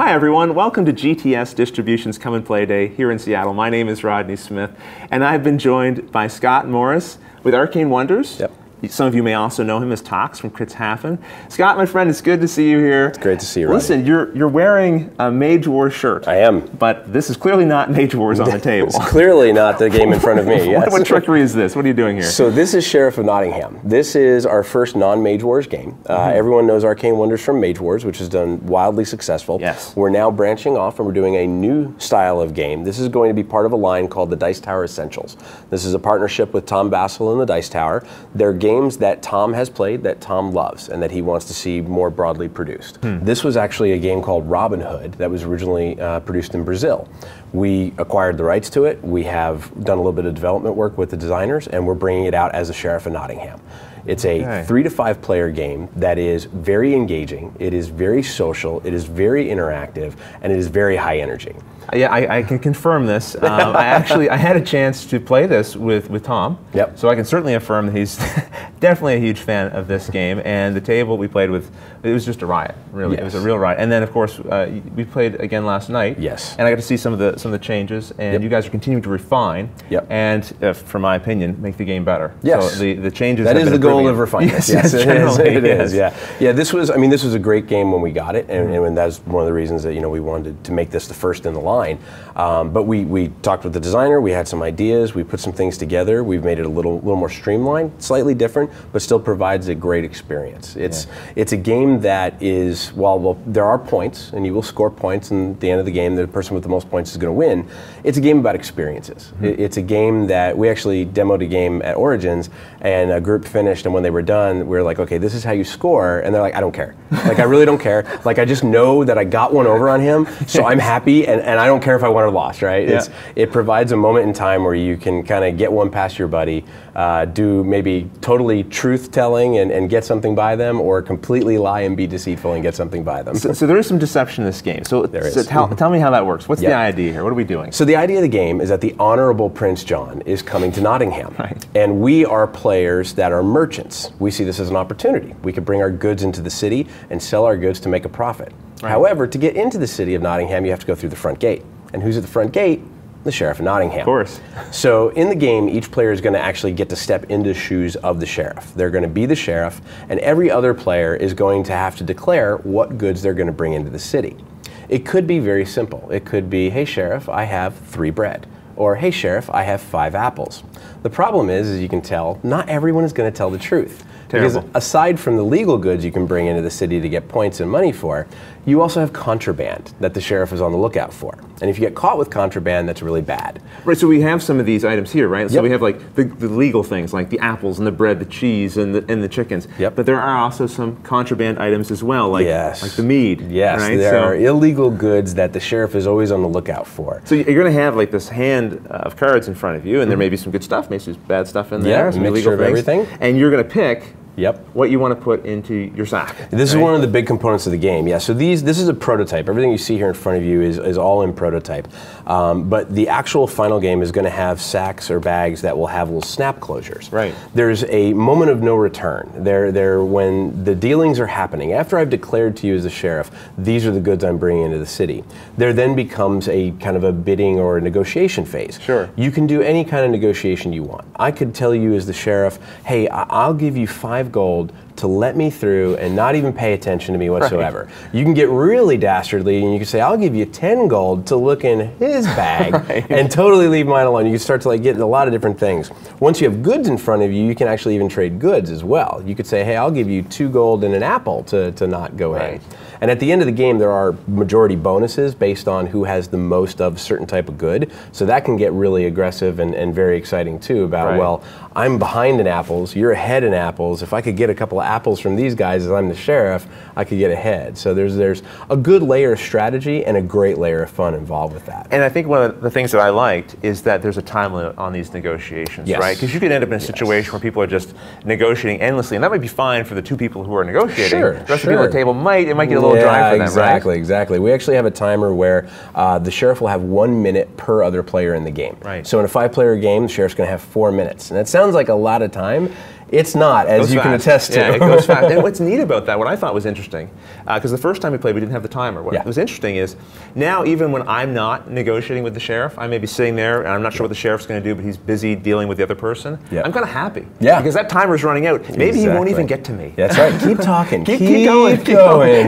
Hi everyone, welcome to GTS Distributions Come and Play Day here in Seattle. My name is Rodney Smith, and I've been joined by Scott Morris with Arcane Wonders. Yep. Some of you may also know him as Tox from Crits Haffen. Scott, my friend, it's good to see you here. It's great to see you, Rodney. Listen, you're wearing a Mage Wars shirt. I am. But this is clearly not Mage Wars on the table. It's clearly not the game in front of me. Yes. What trickery is this? What are you doing here? So this is Sheriff of Nottingham. This is our first non-Mage Wars game. Everyone knows Arcane Wonders from Mage Wars, which has done wildly successful. Yes. We're now branching off and we're doing a new style of game. This is going to be part of a line called the Dice Tower Essentials. This is a partnership with Tom Bassel and the Dice Tower. They're games that Tom has played, that Tom loves, and that he wants to see more broadly produced. This was actually a game called Robin Hood that was originally produced in Brazil. We acquired the rights to it. We have done a little bit of development work with the designers, and we're bringing it out as a Sheriff of Nottingham. It's a 3 to 5 player game that is very engaging, it is very social, it is very interactive, and it is very high energy. Yeah, I can confirm this. I had a chance to play this with Tom. Yep. So I can certainly affirm that he's definitely a huge fan of this game. And the table we played with, it was just a riot, really. Yes. It was a real riot. And then, of course, we played again last night. Yes. And I got to see some of the changes. And you guys are continuing to refine. Yep. And, from my opinion, make the game better. Yes. So the changes. That have is been the goal of refinement. Yes, it is. Yes. Yeah. This was a great game when we got it, and that's one of the reasons that we wanted to make this the first in the line. But we talked with the designer, we had some ideas, we put some things together, we've made it a little more streamlined, slightly different, but still provides a great experience. It's a game that is, well, there are points, and you will score points, and at the end of the game, the person with the most points is going to win. It's a game about experiences. It's a game that, we actually demoed a game at Origins, and a group finished, and when they were done, we were like, okay, this is how you score, and they're like, I don't care. Like, I really don't care. Like, I just know that I got one over on him, so I'm happy, and I don't care if I won or lost, right? Yeah. It provides a moment in time where you can kind of get one past your buddy, do maybe totally truth-telling and get something by them, or completely lie and be deceitful and get something by them. So there is some deception in this game. So tell me how that works. What's the idea here? What are we doing? So the idea of the game is that the Honorable Prince John is coming to Nottingham. Right. And we are players that are merchants. We see this as an opportunity. We could bring our goods into the city and sell our goods to make a profit. Right. However, to get into the city of Nottingham, you have to go through the front gate. And who's at the front gate? The Sheriff of Nottingham. Of course. So in the game, each player is going to actually get to step into the shoes of the sheriff. They're going to be the sheriff, and every other player is going to have to declare what goods they're going to bring into the city. It could be very simple. It could be, hey Sheriff, I have 3 bread. Or, hey Sheriff, I have 5 apples. The problem is, as you can tell, not everyone is going to tell the truth. Terrible. Because aside from the legal goods you can bring into the city to get points and money for, you also have contraband that the sheriff is on the lookout for. And if you get caught with contraband, that's really bad. Right, so we have some of these items here, right? So Yep. we have like the legal things, like the apples and the bread, the cheese, and the chickens. Yep. But there are also some contraband items as well, like the mead. Yes, right? there are illegal goods that the sheriff is always on the lookout for. So you're going to have like this hand of cards in front of you, and there may be some good stuff, maybe some bad stuff in there, some mixture illegal of things, everything. and you're going to pick Yep. what you want to put into your sack. This is one of the big components of the game. Yeah, so this is a prototype. Everything you see here in front of you is all in prototype. But the actual final game is going to have sacks or bags that will have little snap closures. Right. There's a moment of no return. When the dealings are happening, after I've declared to you as the sheriff, these are the goods I'm bringing into the city, there then becomes a kind of a bidding or a negotiation phase. Sure. You can do any kind of negotiation you want. I could tell you as the sheriff, hey, I'll give you 5 gold to let me through and not even pay attention to me whatsoever. Right. You can get really dastardly and you can say, I'll give you 10 gold to look in his bag and totally leave mine alone. You can start to get a lot of different things. Once you have goods in front of you, you can actually even trade goods as well. You could say, hey, I'll give you 2 gold and an apple to not go in. And at the end of the game, there are majority bonuses based on who has the most of a certain type of good. So that can get really aggressive and very exciting too about, well, I'm behind in apples, you're ahead in apples. If I could get a couple of apples from these guys as I'm the sheriff, I could get ahead. So there's a good layer of strategy and a great layer of fun involved with that. And I think one of the things that I liked is that there's a time limit on these negotiations, right? Because you could end up in a situation where people are just negotiating endlessly, and that might be fine for the 2 people who are negotiating. Sure, the rest of the people at the table might get a little dry for them, exactly, right? Exactly. We actually have a timer where the sheriff will have 1 minute per other player in the game. Right. So in a 5-player game, the sheriff's going to have 4 minutes. And that sounds like a lot of time. It's not, as you can attest to. Yeah, it goes fast. And what's neat about that, what I thought was interesting, because the first time we played, we didn't have the timer. What was interesting is, now even when I'm not negotiating with the sheriff, I may be sitting there, and I'm not sure what the sheriff's going to do, but he's busy dealing with the other person. I'm kind of happy. Because that timer's running out. Maybe he won't even get to me. That's right. Keep talking. Keep going.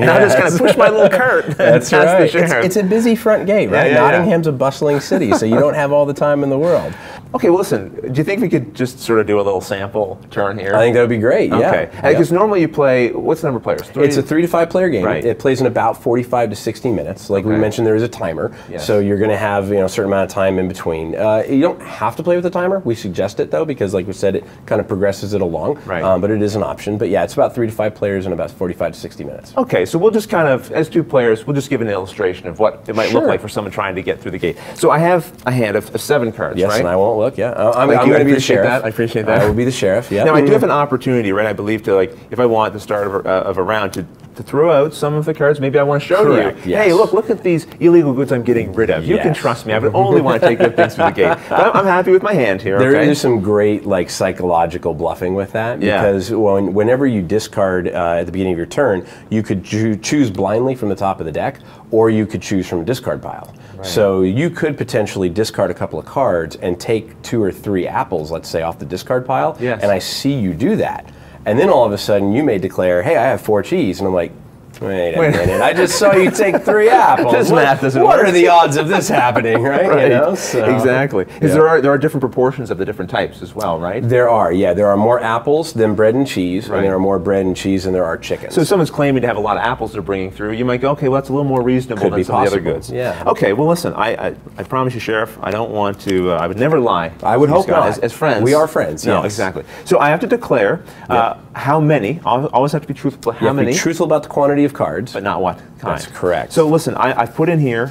And I'm just going to push my little cart. That's right. It's a busy front gate, right? Nottingham's a bustling city, so you don't have all the time in the world. Okay, well, listen, do you think we could just sort of do a little sample turn here? I think that would be great, Okay. Because normally you play, what's the number of players? It's a 3 to 5 player game. It plays in about 45 to 60 minutes. Like we mentioned, there is a timer, so you're going to have a certain amount of time in between. You don't have to play with a timer. We suggest it, though, because like we said, it kind of progresses it along, but it is an option. But yeah, it's about 3 to 5 players in about 45 to 60 minutes. Okay, so we'll just kind of, as 2 players, we'll just give an illustration of what it might look like for someone trying to get through the gate. So I have a hand of 7 cards, right? Yes, and I won't look, I'm going to be the sheriff. I appreciate that. I will be the sheriff, Now, I do have an opportunity, right, I believe, to, like, if I want at the start of a round, to throw out some of the cards. Maybe I want to show you, hey, look at these illegal goods I'm getting rid of. You can trust me. I would only want to take good things through the gate. But I'm happy with my hand here. There is some great like psychological bluffing with that, because whenever you discard at the beginning of your turn, you could choose blindly from the top of the deck, or you could choose from a discard pile. So you could potentially discard a couple of cards and take 2 or 3 apples, let's say, off the discard pile, and I see you do that. And then all of a sudden you may declare, hey, I have 4 cheese, and I'm like, wait a minute, I just saw you take 3 apples. This math doesn't work. What are the odds of this happening, right? Exactly. Because there are different proportions of the different types as well, right? There are, there are more apples than bread and cheese, and there are more bread and cheese than there are chickens. So if someone's claiming to have a lot of apples they're bringing through, you might go, okay, well, that's a little more reasonable than some of the other goods. Okay, well, listen, I promise you, Sheriff, I don't want to, I would never lie. I would hope not. As friends. We are friends, No, exactly. So I have to declare how many, I always have to be truthful, how many. Be truthful about the quantity of cards. But not what kind. That's correct. So listen, I've put in here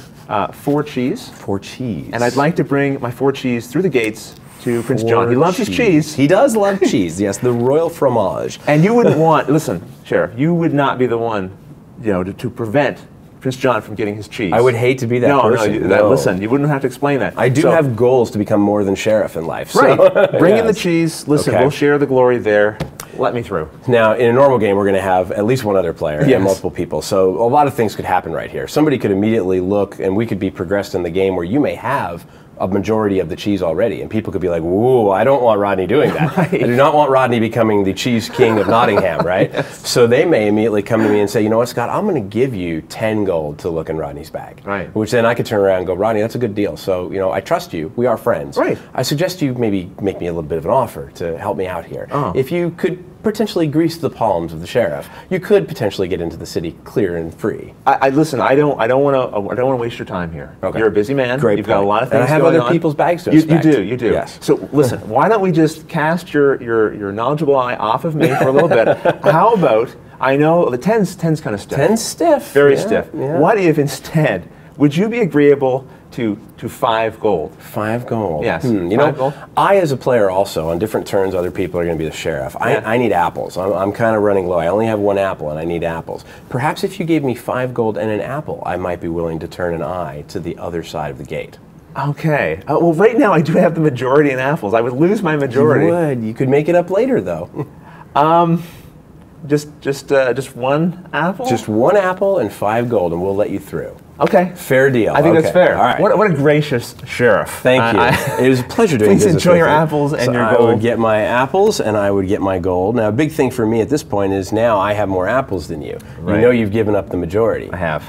4 cheese. 4 cheese. And I'd like to bring my 4 cheese through the gates to Prince John. He loves his cheese. He does love cheese, yes, the royal fromage. And you wouldn't want, listen, Sheriff, you would not be the one, to prevent Prince John from getting his cheese. I would hate to be that person. No, listen, you wouldn't have to explain that. I do have goals to become more than sheriff in life. So. Right. Bring in the cheese. Listen, we'll share the glory there. Let me through. Now, in a normal game, we're going to have at least one other player and multiple people. So a lot of things could happen right here. Somebody could immediately look, and we could be progressed in the game where you may have a majority of the cheese already, and people could be like, whoa, I don't want Rodney doing that. I do not want Rodney becoming the cheese king of Nottingham, right? So they may immediately come to me and say, you know what, Scott, I'm going to give you 10 gold to look in Rodney's bag. Which then I could turn around and go, Rodney, that's a good deal. So, I trust you. We are friends. I suggest you maybe make me a little bit of an offer to help me out here. If you could potentially grease the palms of the sheriff, you could potentially get into the city clear and free. Listen, I don't want to waste your time here. You're a busy man. Great You've got a lot of things. And I have other people's bags to inspect. You do. Yes. So listen, why don't we just cast your knowledgeable eye off of me for a little bit? How about, I know the 10's kind of stiff. 10's stiff. Very stiff. What if instead, would you be agreeable to 5 gold? 5 gold. Yes. Gold. I, as a player, also on different turns, other people are going to be the sheriff. I need apples. I'm kind of running low. I only have 1 apple, and I need apples. Perhaps if you gave me 5 gold and an apple, I might be willing to turn an eye to the other side of the gate. Okay. Well, right now I do have the majority in apples. I would lose my majority. You would. You could make it up later, though. Just 1 apple. Just 1 apple and 5 gold, and we'll let you through. Okay. Fair deal. I think that's fair. All right. What a gracious sheriff. Thank you. It was a pleasure doing business with you. Please enjoy your apples and your gold. I would get my apples and I would get my gold. Now, a big thing for me at this point is now I have more apples than you. You know you've given up the majority. I have.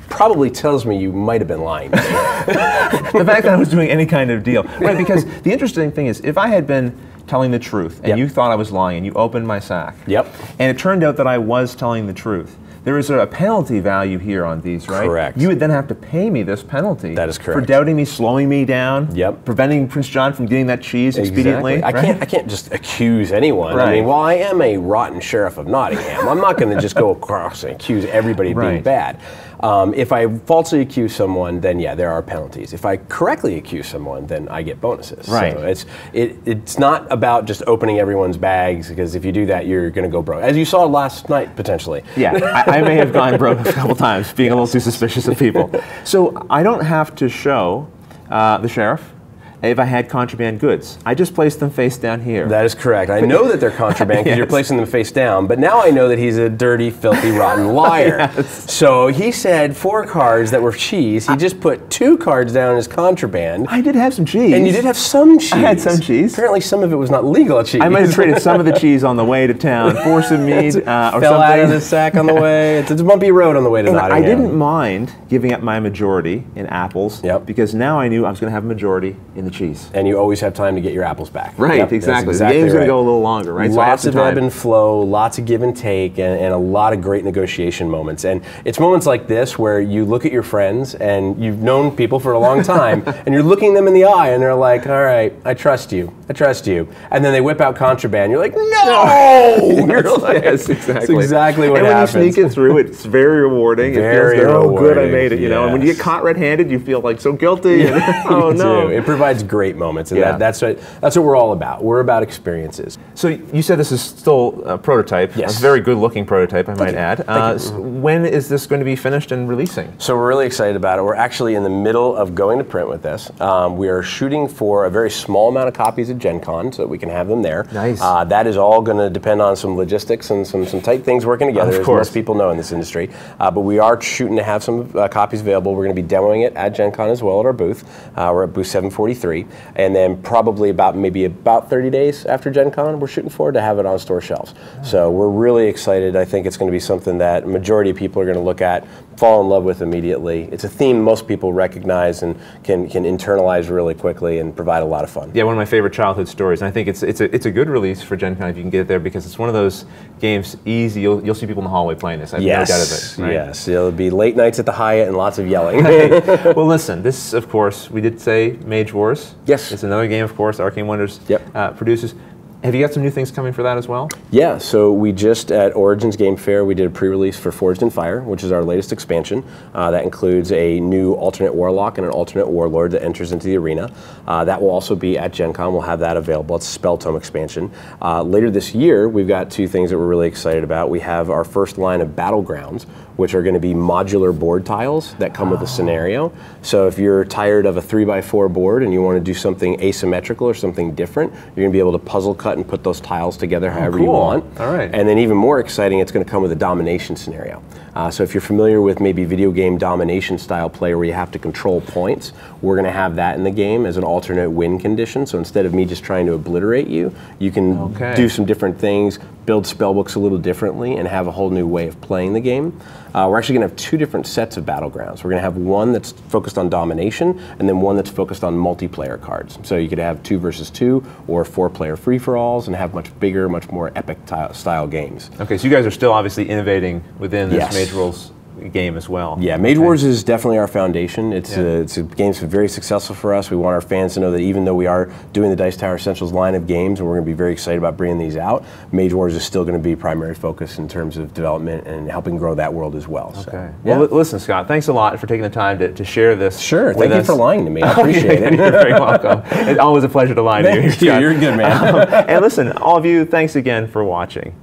Probably tells me you might have been lying. The fact that I was doing any kind of deal. Right, because the interesting thing is, if I had been telling the truth and you thought I was lying and you opened my sack, and it turned out that I was telling the truth, there is a penalty value here on these, right? Correct. You would then have to pay me this penalty. That is correct. For doubting me, slowing me down, preventing Prince John from getting that cheese expediently. I can't just accuse anyone. I mean, while I am a rotten Sheriff of Nottingham, I'm not going to just go across and accuse everybody of being bad. If I falsely accuse someone, then there are penalties. If I correctly accuse someone, then I get bonuses. Right. So it's not about just opening everyone's bags, because if you do that, you're going to go broke. As you saw last night, potentially. Yeah, I may have gone broke a couple times, being a little too suspicious of people. So I don't have to show the sheriff if I had contraband goods. I just placed them face down here. That is correct. I know that they're contraband because you're placing them face down, but now I know that he's a dirty, filthy, rotten liar. Yes. So he said 4 cards that were cheese. He just put 2 cards down as contraband. I did have some cheese. And you did have some cheese. I had some cheese. Apparently some of it was not legal cheese. I might have traded some of the cheese on the way to town for some mead or fell something. Out of the sack on the way. It's a bumpy road on the way to Nottingham. I didn't mind giving up my majority in apples because now I knew I was going to have a majority in the cheese. And you always have time to get your apples back. Right, yep, exactly. The game's going to go a little longer, right? Lots of ebb and flow, lots of give and take, and a lot of great negotiation moments. And it's moments like this where you look at your friends, and you've known people for a long time, and you're looking them in the eye, and they're like, all right, I trust you. I trust you. And then they whip out contraband. You're like, no! You're like, yes, exactly. That's exactly what happens. And when you sneak it through, it's very rewarding. Very it feels good. rewarding. Oh, good, I made it. You know, and when you get caught red-handed, you feel like so guilty. And, oh no! It provides great moments, and that's what we're all about. We're about experiences. So you said this is still a prototype. Yes. A very good-looking prototype, I might add. Thank you. When is this going to be finished and releasing? So we're really excited about it. We're actually in the middle of going to print with this. We are shooting for a very small amount of copies at Gen Con so that we can have them there. Nice. That is all going to depend on some logistics and some tight things working together, as most people know in this industry. But we are shooting to have some copies available. We're going to be demoing it at Gen Con as well at our booth. We're at booth 743. And then probably maybe about 30 days after Gen Con, we're shooting forward to have it on store shelves. So we're really excited. I think it's going to be something that a majority of people are going to look at, fall in love with immediately. It's a theme most people recognize and can internalize really quickly and provide a lot of fun. Yeah, one of my favorite childhood stories. And I think it's a good release for Gen Con if you can get it there, because it's one of those games easy. You'll see people in the hallway playing this. I have no doubt of it. Right? Yes, it'll be late nights at the Hyatt and lots of yelling. Well, listen, this, of course, we did say Mage Wars. Yes. It's another game, of course, Arcane Wonders produces. Have you got some new things coming for that as well? Yeah, so we just, at Origins Game Fair, we did a pre-release for Forged in Fire, which is our latest expansion. That includes a new alternate warlock and an alternate warlord that enters into the arena. That will also be at Gen Con. We'll have that available. It's a Spell Tome expansion. Later this year, we've got 2 things that we're really excited about. We have our first line of Battlegrounds, which are going to be modular board tiles that come with a scenario. So if you're tired of a 3x4 board and you want to do something asymmetrical or something different, you're going to be able to puzzle cut and put those tiles together however you want. All right. And then even more exciting, it's going to come with a domination scenario. So if you're familiar with maybe video game domination style play where you have to control points, we're going to have that in the game as an alternate win condition. So instead of me just trying to obliterate you, you can do some different things, build spellbooks a little differently, and have a whole new way of playing the game. We're actually going to have 2 different sets of Battlegrounds. We're going to have one that's focused on domination, and then one that's focused on multiplayer cards. So you could have 2 versus 2 or 4-player free-for-alls and have much bigger, much more epic style games. Okay, so you guys are still obviously innovating within this Mage Rules game as well. Yeah, Mage Wars is definitely our foundation. It's a game's been very successful for us. We want our fans to know that even though we are doing the Dice Tower Essentials line of games, and we're going to be very excited about bringing these out, Mage Wars is still going to be primary focus in terms of development and helping grow that world as well. Okay. So, well, listen, Scott, thanks a lot for taking the time to share this. Sure. Thank you for lying to me. I appreciate it. You're very welcome. It's always a pleasure to lie to you. Thank you. You're good, man. And listen, all of you, thanks again for watching.